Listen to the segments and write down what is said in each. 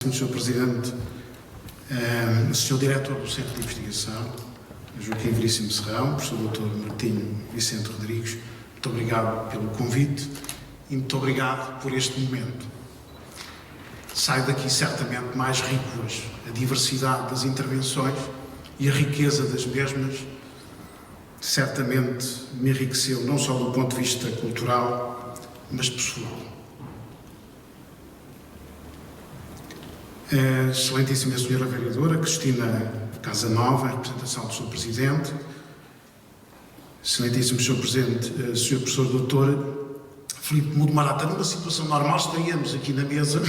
Excelentíssimo Sr. Presidente, Sr. Diretor do Centro de Investigação, Joaquim Veríssimo Serrão, Professor Dr. Martinho Vicente Rodrigues, muito obrigado pelo convite e muito obrigado por este momento. Saio daqui certamente mais rico hoje. A diversidade das intervenções e a riqueza das mesmas certamente me enriqueceu, não só do ponto de vista cultural, mas pessoal. Excelentíssima Senhora Vereadora Cristina Casanova, em representação do Sr. Presidente, Excelentíssimo Sr. Presidente, Sr. Professor Doutor Filipe Mudo Marata, numa situação normal estaríamos aqui na mesa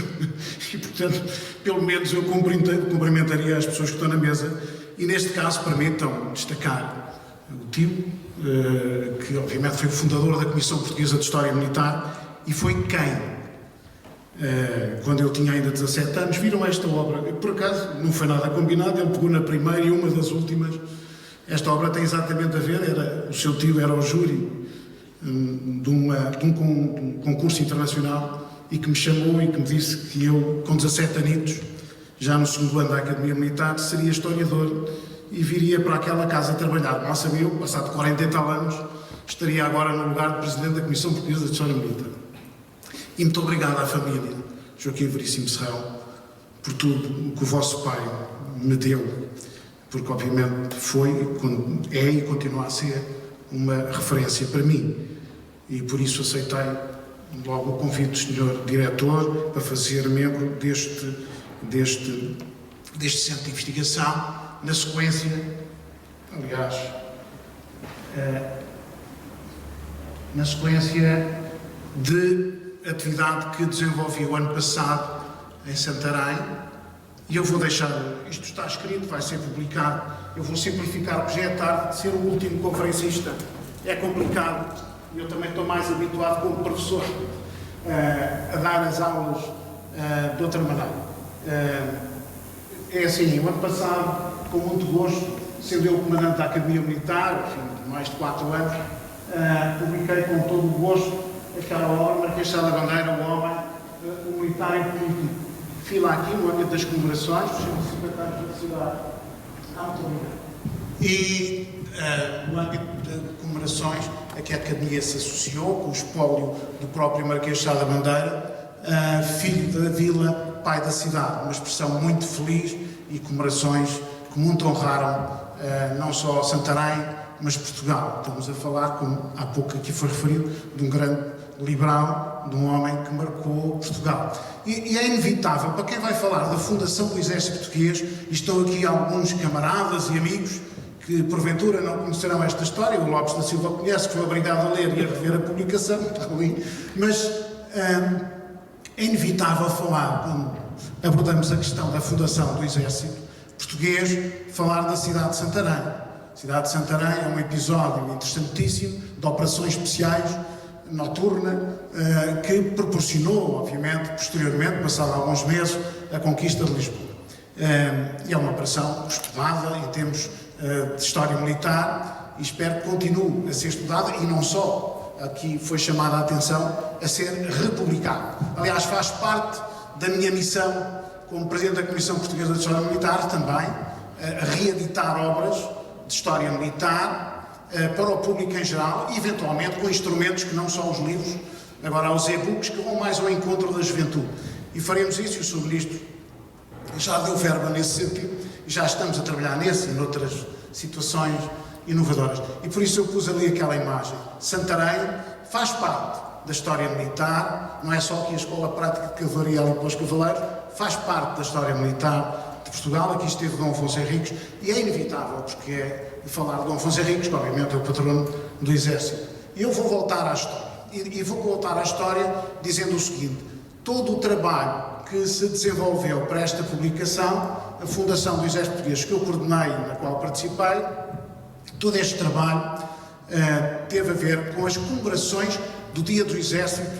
e, portanto, pelo menos eu cumprimentaria as pessoas que estão na mesa e, neste caso, permitam destacar o tio, que obviamente foi o fundador da Comissão Portuguesa de História Militar e foi quem, quando eu tinha ainda 17 anos, viram esta obra. Por acaso, não foi nada combinado, ele pegou na primeira e uma das últimas. Esta obra tem exatamente a ver, o seu tio era o júri de um concurso internacional e que me chamou e que me disse que eu, com 17 anitos, já no segundo ano da Academia Militar, seria historiador e viria para aquela casa trabalhar. Mal sabia eu, passado 40 e tal anos, estaria agora no lugar de Presidente da Comissão Portuguesa de História Militar. E muito obrigado à família Joaquim Veríssimo Serrão por tudo o que o vosso pai me deu, porque obviamente foi, é e continua a ser uma referência para mim. E por isso aceitei logo o convite do Sr. Diretor para fazer membro deste Centro de Investigação, na sequência, aliás, na sequência de atividade que desenvolvi o ano passado em Santarém, e eu vou deixar, isto está escrito, vai ser publicado, eu vou simplificar, porque já é tarde, ser o último conferencista é complicado, e eu também estou mais habituado como professor a dar as aulas de outra maneira. É assim, o ano passado, com muito gosto, sendo eu comandante da Academia Militar, enfim, de mais de 4 anos, publiquei com todo o gosto aquela obra, Marquês de Sá da Bandeira, o homem, o militar em político. Fila aqui, no âmbito das comemorações, dos 150 anos da cidade. Muito obrigado. E no âmbito de comemorações, a que a Academia se associou, com o espólio do próprio Marquês de Sá da Bandeira, filho da vila, pai da cidade. Uma expressão muito feliz e comemorações que muito honraram não só Santarém, mas Portugal. Estamos a falar, como há pouco aqui foi referido, de um grande liberal, de um homem que marcou Portugal. E é inevitável, para quem vai falar da fundação do Exército Português, e estão aqui alguns camaradas e amigos que porventura não conhecerão esta história, o Lopes da Silva conhece, que foi obrigado a ler e a rever a publicação, mas é inevitável falar, quando abordamos a questão da fundação do Exército Português, falar da cidade de Santarém. A cidade de Santarém é um episódio interessantíssimo de operações especiais noturna que proporcionou, obviamente, posteriormente, passado alguns meses, a conquista de Lisboa. E é uma operação estudada em termos de história militar e espero que continue a ser estudada e não só, aqui foi chamada a atenção, a ser republicada. Aliás, faz parte da minha missão como Presidente da Comissão Portuguesa de História Militar também, a reeditar obras de história militar para o público em geral e, eventualmente, com instrumentos que não são os livros, agora há os e-books, que vão mais ao encontro da juventude. E faremos isso, e o Sr. Ministro já deu verba nesse sentido, e já estamos a trabalhar nesse e noutras situações inovadoras. E por isso eu pus ali aquela imagem. Santarém faz parte da história militar, não é só aqui a Escola Prática de Cavalaria ali para os Cavaleiros, faz parte da história militar de Portugal. Aqui esteve Dom Afonso Henriques, e é inevitável, porque é falar de Dom Afonso Henriques, que obviamente é o patrono do Exército. E eu vou voltar à história, e vou voltar à história dizendo o seguinte: todo o trabalho que se desenvolveu para esta publicação, a Fundação do Exército Português, que eu coordenei e na qual participei, todo este trabalho teve a ver com as comemorações do Dia do Exército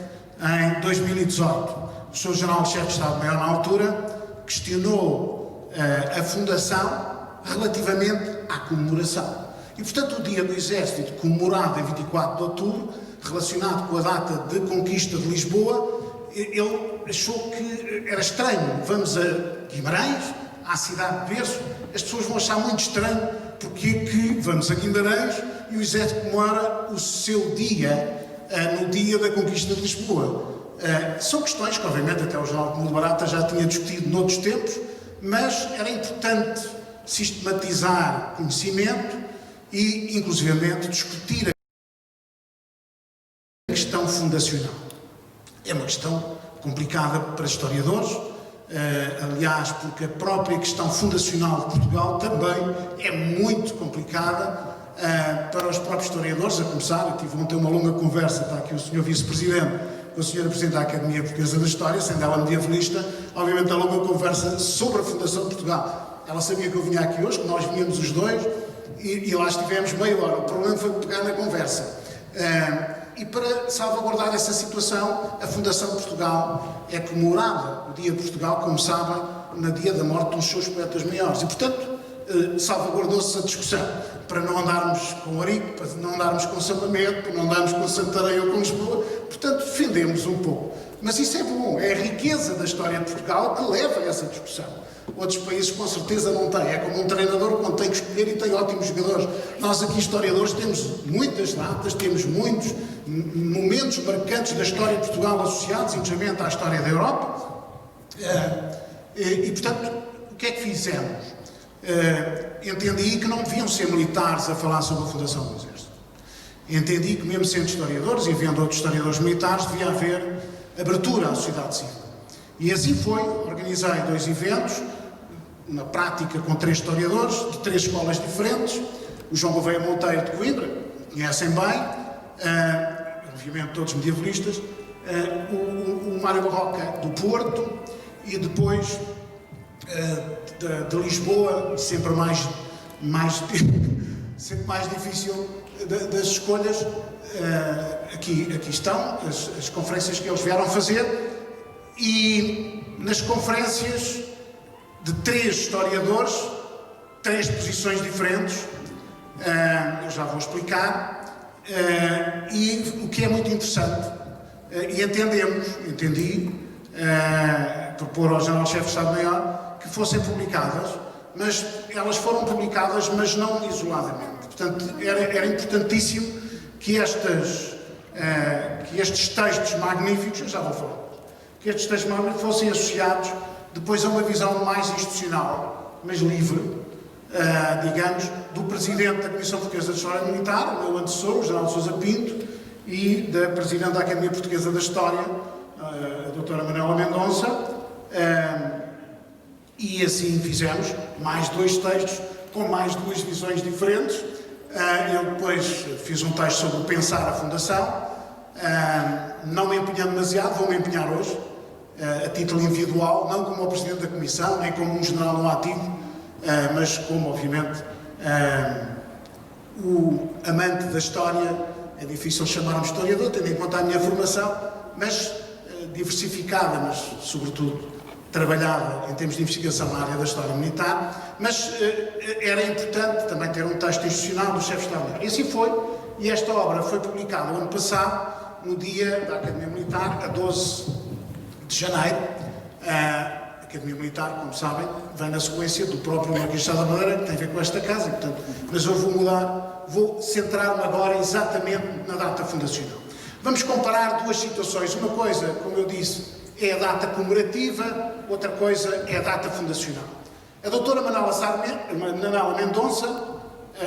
em 2018. O Sr. General-Chefe de Estado-Maior, na altura, questionou a Fundação relativamente à comemoração. E, portanto, o Dia do Exército, comemorado em 24 de outubro, relacionado com a data de conquista de Lisboa, ele achou que era estranho. Vamos a Guimarães, à cidade de berço, as pessoas vão achar muito estranho porque é que vamos a Guimarães e o Exército comemora o seu dia, no dia da conquista de Lisboa. São questões que, obviamente, até o Jornal Comum de Barata já tinha discutido noutros tempos, mas era importante sistematizar conhecimento e, inclusivamente, discutir a questão fundacional. É uma questão complicada para historiadores, aliás, porque a própria questão fundacional de Portugal também é muito complicada para os próprios historiadores, a começar, eu tive ontem uma longa conversa, está aqui o Sr. Vice-Presidente, com a Sra. Presidente da Academia Portuguesa da História, sendo ela medievalista, obviamente a longa conversa sobre a fundação de Portugal. Ela sabia que eu vinha aqui hoje, que nós vinhamos os dois, e lá estivemos meia hora. O problema foi pegar na conversa. E para salvaguardar essa situação, a Fundação de Portugal é comemorada. O Dia de Portugal, como sabem, no dia da morte dos seus poetas maiores. E, portanto, salvaguardou-se a discussão, para não andarmos com Arico, para não andarmos com São Lamento, para não andarmos com Santarém ou com Lisboa. Portanto, defendemos um pouco. Mas isso é bom, é a riqueza da história de Portugal que leva a essa discussão. Outros países com certeza não têm. É como um treinador quando tem que escolher e tem ótimos jogadores. Nós aqui, historiadores, temos muitas datas, temos muitos momentos marcantes da história de Portugal associados, inclusive à história da Europa. E, portanto, o que é que fizemos? Entendi que não deviam ser militares a falar sobre a fundação do Exército. Entendi que, mesmo sendo historiadores e havendo outros historiadores militares, devia haver abertura à sociedade civil. E assim foi. Organizei 2 eventos, na prática com 3 historiadores, de 3 escolas diferentes. O João Gouveia Monteiro de Coimbra, conhecem bem, obviamente todos medievalistas, o Mário Barroca do Porto e depois de Lisboa, sempre mais difícil das escolhas. Aqui estão as conferências que eles vieram fazer, e nas conferências de 3 historiadores, 3 posições diferentes, eu já vou explicar, e o que é muito interessante, e entendi, propor ao General-Chefe de Estado-Maior que fossem publicadas, mas elas foram publicadas, mas não isoladamente. Portanto, era importantíssimo que estes textos magníficos, eu já vou falar, que estes textos magníficos fossem associados depois a uma visão mais institucional, mas livre, digamos, do Presidente da Comissão Portuguesa de História Militar, o meu antecessor, o General Sousa Pinto, e da Presidente da Academia Portuguesa da História, a Doutora Manuela Mendonça, e assim fizemos mais 2 textos com mais 2 visões diferentes. Eu depois fiz um texto sobre o pensar a Fundação, não me empenhando demasiado, vou-me empenhar hoje, a título individual, não como o Presidente da Comissão, nem como um general não ativo, mas como, obviamente, o amante da história. É difícil chamar-me historiador, tendo em conta a minha formação, mas diversificada, mas, sobretudo, trabalhada em termos de investigação na área da história militar, mas era importante também ter um texto institucional do chefe de Estado-Maior. E assim foi, e esta obra foi publicada o ano passado, no dia da Academia Militar, a 12 de janeiro. A Academia Militar, como sabem, vem na sequência do próprio Marquês de Sá da Bandeira, que tem a ver com esta casa, portanto, mas eu vou centrar-me agora exatamente na data fundacional. Vamos comparar 2 situações. Uma coisa, como eu disse, é a data comemorativa, outra coisa é a data fundacional. A doutora Manuela Mendonça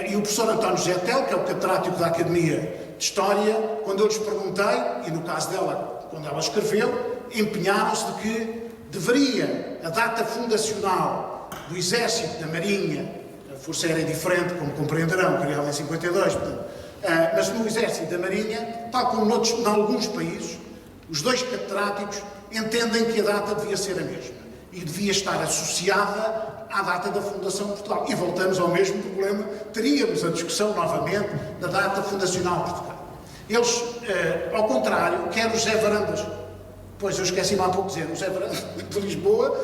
e o professor António José Tel, que é o catedrático da Academia de História, quando eu lhes perguntei, e no caso dela, quando ela escreveu, empenharam-se de que deveria a data fundacional do Exército, da Marinha, a Força Aérea é diferente, como compreenderão, criada em 52, portanto, mas no Exército e da Marinha, tal como em alguns países, os 2 catedráticos entendem que a data devia ser a mesma e devia estar associada à data da fundação de Portugal. E voltamos ao mesmo problema, teríamos a discussão novamente da data fundacional de Portugal. Eles, ao contrário, quer o José Varandas, pois eu esqueci-me há pouco de dizer, o José Varandas de Lisboa,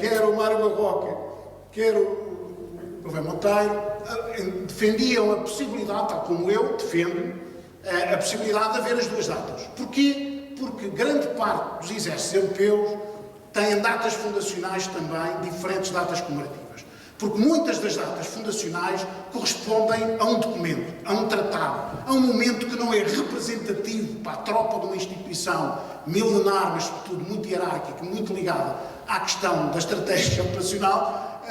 quer o Mário Barroca, quer o Gouveia Monteiro, defendiam a possibilidade, tal como eu defendo, a possibilidade de haver as 2 datas. Porquê? Porque grande parte dos exércitos europeus têm datas fundacionais também, diferentes datas comemorativas. Porque muitas das datas fundacionais correspondem a um documento, a um tratado, a um momento que não é representativo para a tropa de uma instituição milenar, mas sobretudo muito hierárquica, muito ligada à questão da estratégia operacional,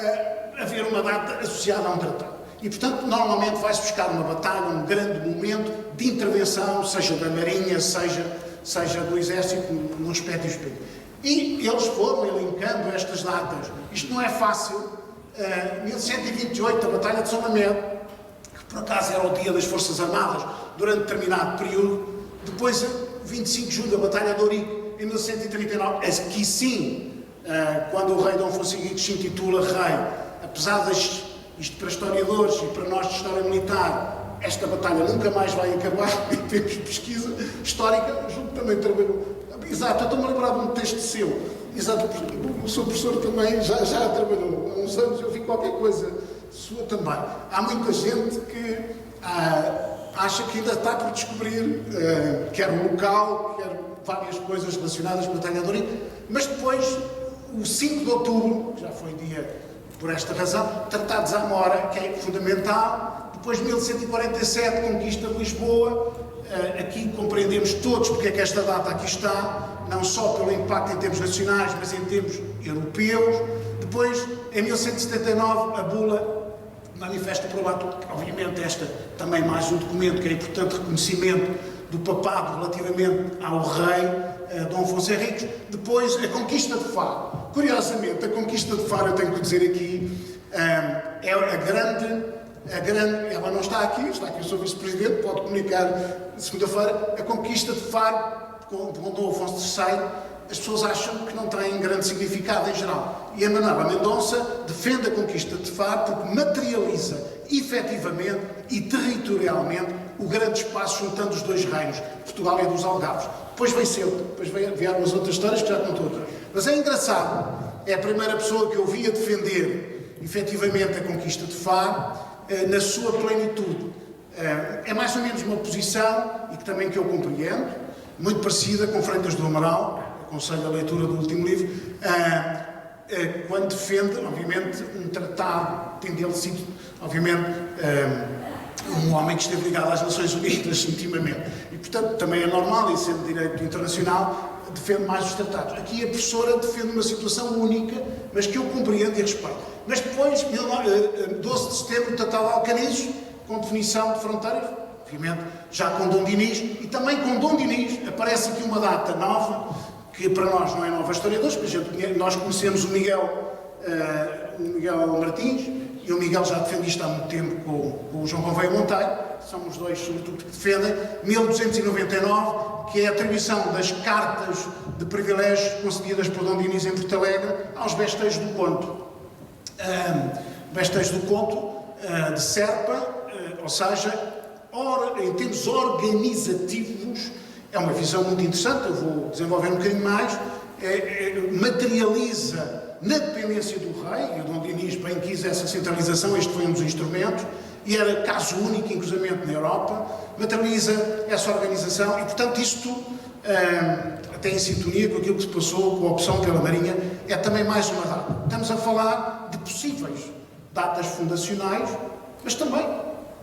haver uma data associada a um tratado. E, portanto, normalmente vai-se buscar uma batalha, um grande momento de intervenção, seja da Marinha, seja do Exército, num aspecto específico. E eles foram elencando estas datas. Isto não é fácil. 1128, a Batalha de São Mamede, que por acaso era o dia das Forças Armadas, durante determinado período. Depois, 25 de julho, a Batalha de Ourique, em 1139. Aqui sim, quando o rei Dom Afonso Henriques se intitula rei, apesar isto para historiadores e para nós de história militar, esta batalha nunca mais vai acabar em termos de pesquisa histórica. Julgo que também trabalhou. Exato, eu estou-me a lembrar de um texto seu. Exato, o seu professor também já trabalhou há uns anos, eu vi qualquer coisa sua também. Há muita gente que acha que ainda está por descobrir, quer o local, quer várias coisas relacionadas com a Batalha de Ourique, mas depois, o 5 de outubro, que já foi dia por esta razão, Tratado de Zamora, que é fundamental. Depois, 1147, conquista de Lisboa. Aqui compreendemos todos porque é que esta data aqui está, não só pelo impacto em termos nacionais, mas em termos europeus. Depois, em 1179, a bula Manifesto Probato, obviamente esta também mais um documento que é importante reconhecimento do papado relativamente ao rei Dom Afonso Henriques. Depois, a conquista de Faro. Curiosamente, a conquista de Faro, eu tenho que dizer aqui, é a grande, ela não está aqui o seu vice-presidente, pode comunicar segunda-feira, a conquista de Faro com Dom Afonso III. As pessoas acham que não tem grande significado em geral. E a Manuela Mendonça defende a conquista de Faro porque materializa efetivamente e territorialmente o grande espaço juntando os dois reinos, Portugal e dos Algarves. Depois veio Ceuta, depois vieram as outras histórias que já contou aqui. Mas é engraçado, é a primeira pessoa que eu vi a defender efetivamente a conquista de Faro na sua plenitude. É mais ou menos uma posição, e que também que eu compreendo, muito parecida com Freitas do Amaral, aconselho a leitura do último livro, quando defende, obviamente, um tratado, tendo ele sido, obviamente, um homem que esteve ligado às Nações Unidas, intimamente. E, portanto, também é normal, e sendo direito internacional, defende mais os tratados. Aqui a professora defende uma situação única, mas que eu compreendo e respeito. Mas depois, 12 de setembro, o Tratado de Alcanísio, com definição de fronteiras, obviamente, já com Dom Dinis, e também com Dom Dinis aparece aqui uma data nova, que para nós não é nova historiadores, porque nós conhecemos o Miguel Martins, e o Miguel já defende isto há muito tempo com o João Gouveia Monteiro, são os dois, sobretudo, que defendem, 1299, que é a atribuição das cartas de privilégios concedidas por Dom Dinis em Porto Alegre aos besteiros do conto. Besteiros do conto de Serpa, ou seja, em termos organizativos, é uma visão muito interessante, eu vou desenvolver um bocadinho mais, materializa na dependência do rei, e o Dom Dinis bem quis essa centralização, este foi um dos instrumentos, e era caso único em cruzamento na Europa, materializa essa organização, e portanto isto, até em sintonia com aquilo que se passou com a opção pela Marinha, é também mais uma data. Estamos a falar de possíveis datas fundacionais, mas também,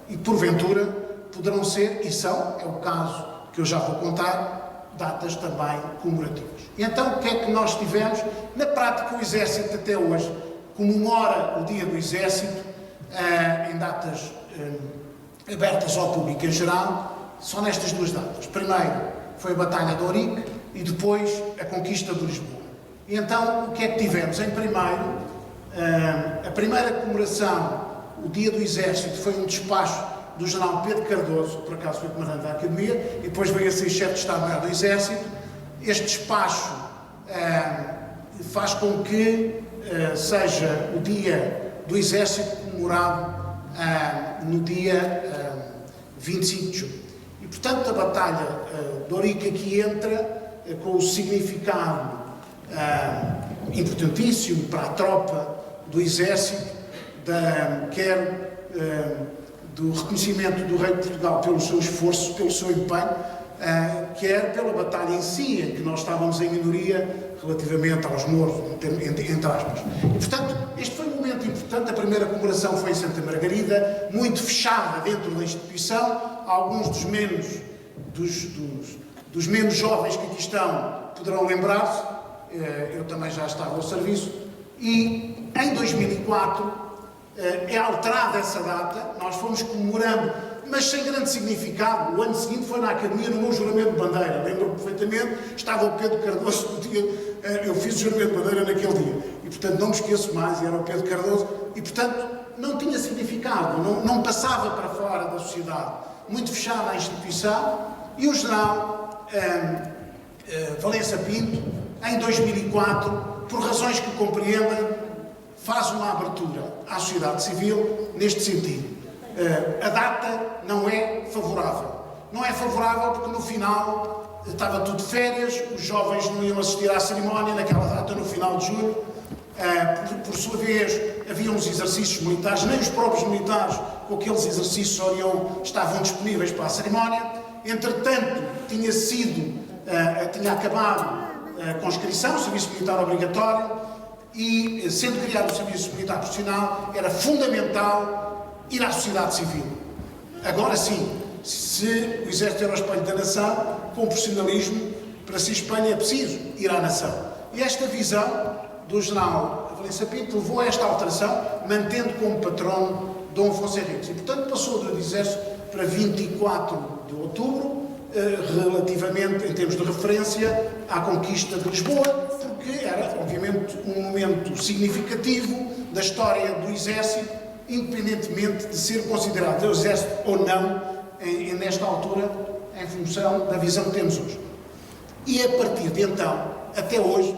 e porventura, poderão ser, e são, é o caso que eu já vou contar, datas também comemorativas. E então, o que é que nós tivemos? Na prática, o Exército até hoje comemora o Dia do Exército em datas abertas ao público em geral, só nestas duas datas. Primeiro foi a Batalha de Ourique e depois a conquista de Lisboa. E então, o que é que tivemos? Em primeiro, a primeira comemoração, o Dia do Exército, foi um despacho do general Pedro Cardoso, que por acaso foi comandante da Academia, e depois veio a ser chefe de Estado-Maior do Exército. Este despacho faz com que seja o Dia do Exército comemorado no dia 25 de julho. E, portanto, a Batalha de Ourique aqui entra com o significado importantíssimo para a tropa do Exército, quer do reconhecimento do Rei de Portugal pelo seu esforço, pelo seu empenho, quer pela batalha em si, em que nós estávamos em minoria relativamente aos mouros, entre aspas. E, portanto, este foi um momento importante. A primeira comemoração foi em Santa Margarida, muito fechada dentro da instituição. Alguns dos menos jovens que aqui estão poderão lembrar-se, eu também já estava ao serviço, e em 2004 é alterada essa data, nós fomos comemorando, mas sem grande significado. O ano seguinte foi na Academia, no meu juramento de bandeira, lembro-me perfeitamente, estava o Pedro Cardoso no dia, eu fiz o juramento de bandeira naquele dia, e portanto não me esqueço mais, e era o Pedro Cardoso, e portanto não tinha significado, não passava para fora da sociedade, muito fechada a instituição. E o general Valença Pinto, em 2004, por razões que compreendem, faz uma abertura à sociedade civil neste sentido. A data não é favorável. Não é favorável porque no final estava tudo de férias, os jovens não iam assistir à cerimónia naquela data, no final de julho. Por sua vez, havia uns exercícios militares, nem os próprios militares com aqueles exercícios estavam disponíveis para a cerimónia. Entretanto, tinha acabado a conscrição, o serviço militar obrigatório, e, sendo criado o serviço militar profissional, era fundamental ir à sociedade civil. Agora sim, se o Exército era o espelho da nação, com profissionalismo, para ser espelho é preciso ir à nação. E esta visão do general Valença Pinto levou a esta alteração, mantendo como patrono Dom Afonso Henriques. E, portanto, passou do Exército para 24 de outubro, relativamente, em termos de referência, à conquista de Lisboa, porque era, obviamente, um momento significativo da história do Exército, independentemente de ser considerado o Exército ou não, nesta altura, em função da visão que temos hoje. E a partir de então, até hoje,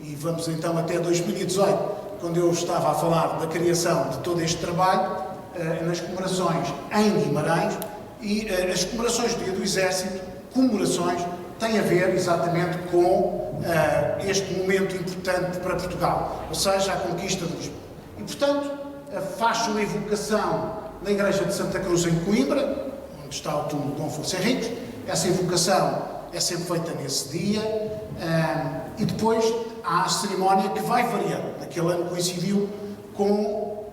e vamos então até 2018, quando eu estava a falar da criação de todo este trabalho, nas comemorações em Guimarães, e as comemorações do Dia do Exército, têm a ver exatamente com este momento importante para Portugal, ou seja, a conquista de Lisboa. E, portanto, faz-se uma evocação na Igreja de Santa Cruz em Coimbra, onde está o túmulo de Dom Afonso Henriques. Essa evocação é sempre feita nesse dia, e depois há a cerimónia que vai variando. Naquele ano coincidiu com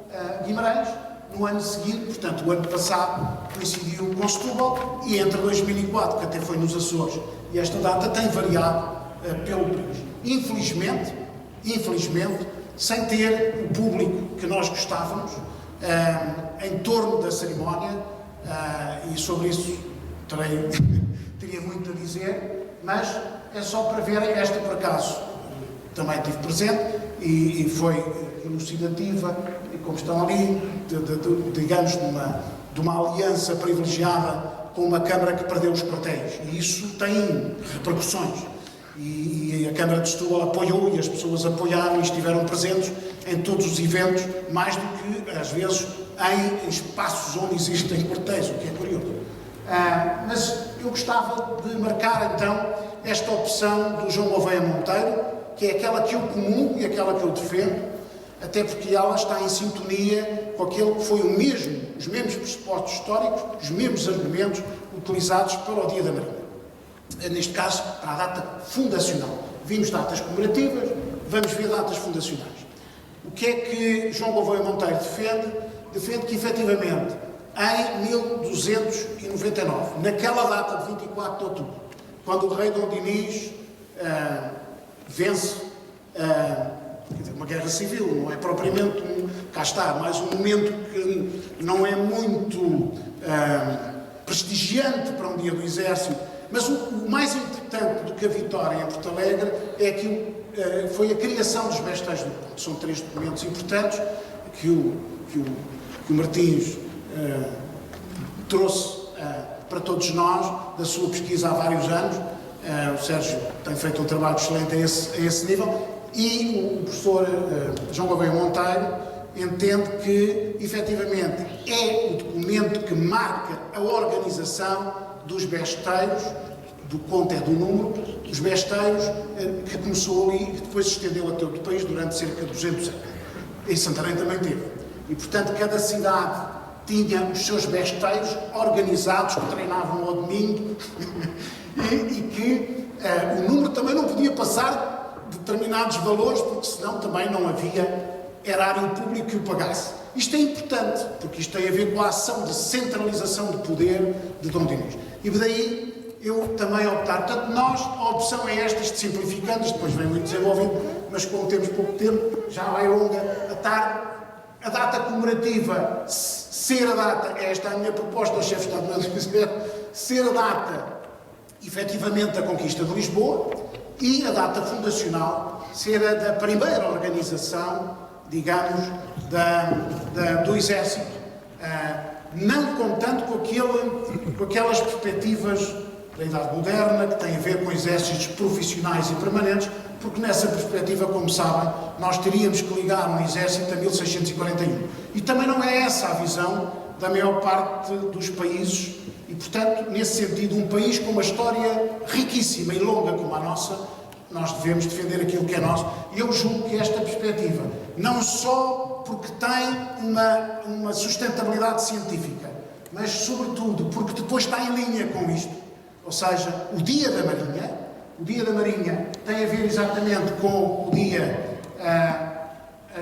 Guimarães, no ano seguinte, portanto, o ano passado coincidiu com Setúbal, e entre 2004, que até foi nos Açores, e esta data tem variado pelo país. Infelizmente, sem ter o público que nós gostávamos em torno da cerimónia, e sobre isso teria muito a dizer, mas é só para verem. Esta, por acaso, também estive presente e foi elucidativa, e como estão ali, digamos, de uma aliança privilegiada com uma Câmara que perdeu os quartéis, e isso tem repercussões. E a Câmara de Setúbal apoiou, e as pessoas apoiaram e estiveram presentes em todos os eventos, mais do que, às vezes, em espaços onde existem quartéis, o que é curioso. Mas eu gostava de marcar, então, esta opção do João Gouveia Monteiro, que é aquela que eu comungo e aquela que eu defendo, até porque ela está em sintonia com aquele que foi os mesmos pressupostos históricos, os mesmos argumentos utilizados para o Dia da Marina. Neste caso, para a data fundacional. Vimos datas comemorativas, vamos ver datas fundacionais. O que é que João Gouveia Monteiro defende? Defende que, efetivamente, em 1299, naquela data de 24 de outubro, quando o rei Dom Dinis vence uma guerra civil, não é propriamente cá está, mais um momento que não é muito prestigiante para um dia do Exército, mas o mais importante do que a vitória em Porto Alegre é que foi a criação dos besteiros do Porto. São 3 documentos importantes que o Martins trouxe para todos nós, da sua pesquisa há vários anos. O Sérgio tem feito um trabalho excelente a esse nível, e o professor João Gouveia Monteiro entende que, efetivamente, é o documento que marca a organização dos besteiros, do conto é do número, dos besteiros, que começou ali e depois se estendeu a todo o país durante cerca de 200 anos. Em Santarém também teve. E, portanto, cada cidade tinha os seus besteiros organizados, que treinavam ao domingo e que o número também não podia passar determinados valores, porque senão também não havia erário público que o pagasse. Isto é importante, porque isto tem a ver com a ação de centralização de poder de Dom Dinis. E daí eu também optar. Portanto, nós, a opção é esta, isto simplificando, depois vem muito desenvolvido, mas como temos pouco tempo, já vai longa a tarde. A data comemorativa, ser a data, esta é a minha proposta ao chefe de Estado, não dizer, ser a data, efetivamente, da conquista de Lisboa, e a data fundacional ser a da primeira organização, digamos, do Exército, não contando com aquelas perspectivas da Idade Moderna, que têm a ver com exércitos profissionais e permanentes, porque nessa perspectiva, como sabem, nós teríamos que ligar um exército a 1641. E também não é essa a visão da maior parte dos países e, portanto, nesse sentido, um país com uma história riquíssima e longa como a nossa, nós devemos defender aquilo que é nosso. E eu julgo que esta perspectiva, não só porque tem uma sustentabilidade científica, mas, sobretudo, porque depois está em linha com isto. Ou seja, o Dia da Marinha tem a ver exatamente com o dia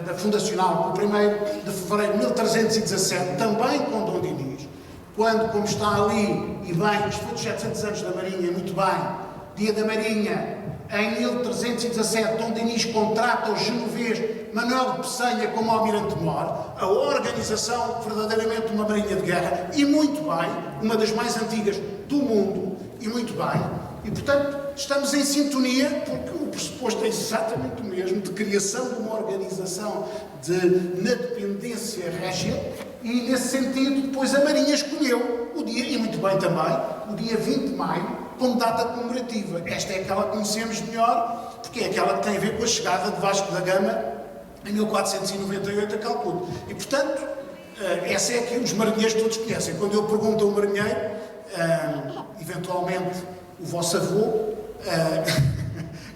da fundacional, com o 1º de fevereiro de 1317, também com Dom Dinis, quando, como está ali, e bem, isto foi dos 700 anos da Marinha, muito bem, Dia da Marinha, em 1317, Dom Dinis contrata o genovês Manuel de Pessanha como almirante-mor, a organização verdadeiramente de uma marinha de guerra, e muito bem, uma das mais antigas do mundo, e muito bem, e portanto estamos em sintonia, porque o pressuposto é exatamente o mesmo, de criação de uma organização na dependência régia, e nesse sentido depois a Marinha escolheu o dia, e muito bem também, o dia 20 de maio, como data comemorativa. Esta é aquela que conhecemos melhor, porque é aquela que tem a ver com a chegada de Vasco da Gama em 1498 a Calcuta. E portanto, essa é a que os marinheiros todos conhecem. Quando eu pergunto a um marinheiro, eventualmente o vosso avô,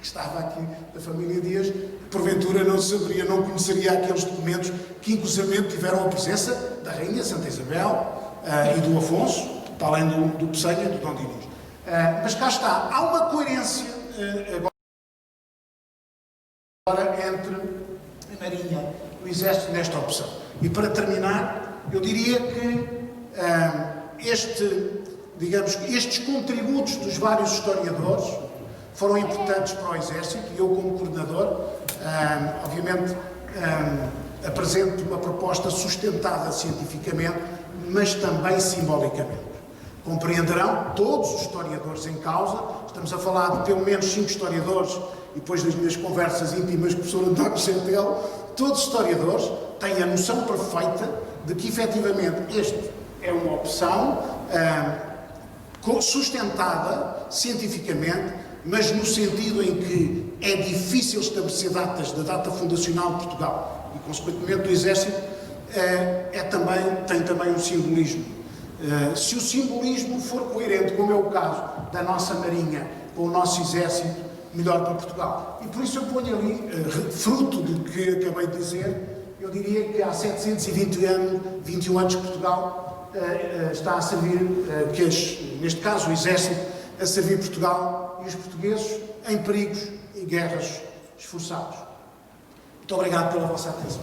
que estava aqui da família Dias, porventura não conheceria aqueles documentos que inclusivamente tiveram a presença da Rainha Santa Isabel e do Afonso, para além do Pessanha e do Dom Dinis. Mas cá está, há uma coerência agora entre a Marinha e o Exército nesta opção. E para terminar, eu diria que estes contributos dos vários historiadores foram importantes para o Exército e eu, como coordenador, obviamente apresento uma proposta sustentada cientificamente, mas também simbolicamente. Compreenderão todos os historiadores em causa, estamos a falar de pelo menos 5 historiadores, e depois das minhas conversas íntimas com o professor António Centel, todos os historiadores têm a noção perfeita de que, efetivamente, este é uma opção sustentada cientificamente, mas no sentido em que é difícil estabelecer datas da data fundacional de Portugal e, consequentemente, do Exército, tem também um simbolismo. Se o simbolismo for coerente, como é o caso da nossa Marinha com o nosso Exército, melhor para Portugal. E por isso eu ponho ali, fruto do que acabei de dizer, eu diria que há 721 anos que Portugal está a servir, neste caso o Exército, a servir Portugal e os portugueses em perigos e guerras esforçados. Muito obrigado pela vossa atenção.